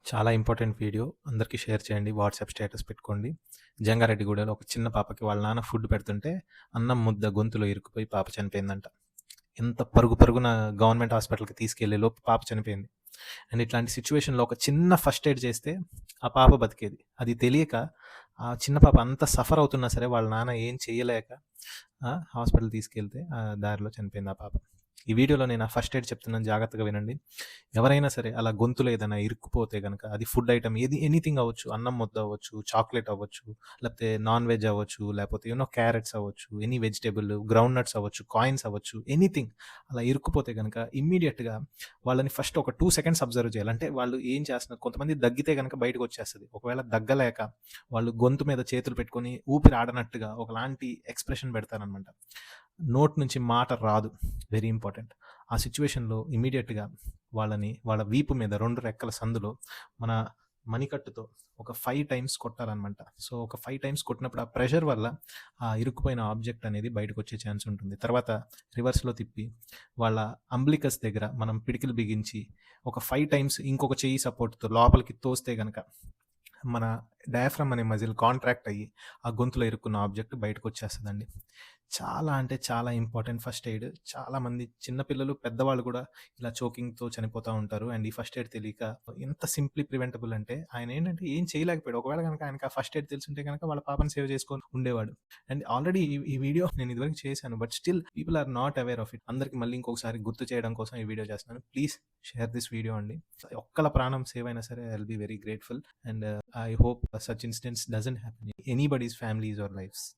చాలా important video. అందరికీ share చేయండి. వాట్సాప్ స్టేటస్ పెట్టుకోండి. జంగారెడ్డిగూడలో ఒక చిన్న పాపకి వాళ్ళ నాన్న ఫుడ్ పెడుతుంటే అన్నం ముద్ద గొంతులో ఇరుక్కుపోయి పాప చనిపోయిందంట. ఎంత పరుగు పరుగున గవర్నమెంట్ హాస్పిటల్‌కి తీసుకెళ్ళే లోపు పాప చనిపోయింది. అండ్ ఇట్లాంటి సిట్యుయేషన్‌లో ఒక చిన్న ఫస్ట్ ఎయిడ్ చేస్తే ఆ పాప బతికేది. అది తెలియక ఆ చిన్న పాప అంత సఫర్ అవుతున్నా సరే వాళ్ళ నాన్న ఏం చేయలేక హాస్పిటల్ తీసుకెళ్తే దారిలో చనిపోయింది ఆ పాప. ఈ వీడియోలో నేను ఆ ఫస్ట్ ఎయిడ్ చెప్తున్నాను, జాగ్రత్తగా వినండి. ఎవరైనా సరే అలా గొంతులో ఏదైనా ఇరుక్కుపోతే గనక అది ఫుడ్ ఐటెమ్ ఎనీథింగ్ అవ్వచ్చు. అన్నం ముద్ద అవ్వచ్చు, చాక్లెట్ అవ్వచ్చు, లేకపోతే నాన్ వెజ్ అవ్వచ్చు, లేకపోతే క్యారెట్స్ అవ్వచ్చు, ఎనీ వెజిటబుల్, గ్రౌండ్ నట్స్ అవ్వచ్చు, కాయిన్స్ అవ్వచ్చు, ఎనీథింగ్ అలా ఇరుక్కుపోతే గనక ఇమ్మీడియట్‌గా వాళ్ళని ఫస్ట్ ఒక 2 సెకండ్స్ అబ్జర్వ్ చేయాలి. అంటే వాళ్ళు ఏం చేస్తున్నారు, కొంతమంది దగ్గితే గనక బయటకొచ్చేస్తది. ఒకవేళ దగ్గలేక వాళ్ళు గొంతు మీద చేతులు పెట్టుకొని ఊపిరి ఆడనట్టుగా ఒకలాంటి ఎక్స్‌ప్రెషన్ పెడతారనమాట. నోటి నుంచి మాట రాదు. Very important. ఆ సిట్యుయేషన్‌లో ఇమ్మీడియేట్‌గా వాళ్ళ వీపు మీద 2 రెక్కల సందులో మన మణికట్టుతో ఒక 5 టైమ్స్ కొట్టాలనమాట. సో, ఒక 5 టైమ్స్ కొట్టినప్పుడు ఆ ప్రెషర్ వల్ల ఆ ఇరుక్కుపోయిన ఆబ్జెక్ట్ అనేది బయటకొచ్చే ఛాన్స్ ఉంటుంది. తర్వాత రివర్స్‌లో తిప్పి వాళ్ళ అంబ్లికస్ దగ్గర మనం పిడికిలి బిగించి ఒక 5 టైమ్స్ ఇంకొక చెయ్యి సపోర్ట్‌తో లోపలికి తోస్తే గనక మన డయాఫ్రామ్ అనే మజిల్ కాంట్రాక్ట్ అయ్యి ఆ గొంతులో ఇరుక్కున్న ఆబ్జెక్ట్ బయటకొచ్చేస్తదండి. చాలా అంటే చాలా ఇంపార్టెంట్ ఫస్ట్ ఎయిడ్. చాలామంది చిన్న పిల్లలు, పెద్దవాళ్ళు కూడా ఇలా చోకింగ్‌తో చనిపోతా ఉంటారు. అండ్ ఈ ఫస్ట్ ఎయిడ్ తెలియక ఎంత సింప్లీ ప్రివెంటబుల్ అంటే ఆయనేంటంటే ఏం చేయలేకపోయాడు. ఒకవేళ గనక ఆయనకి ఆ ఫస్ట్ ఎయిడ్ తెలిసుంటే గనక వాళ్ళ పాపని సేవ్ చేసుకొని ఉండేవాడు. అండ్ ఆల్రెడీ ఈ వీడియో నేను ఇదివరకు చేశాను. But still people are not aware of it. అందరికి మళ్ళీ ఇంకొకసారి గుర్తు చేయడం కోసం ఈ వీడియో చేస్తున్నాను. ప్లీజ్ షేర్ దిస్ వీడియో అండి. ఒక్కల ప్రాణం సేవ్ అయినా సరే I will be very grateful. And I hope such instance doesn't happen in anybody's families or lives.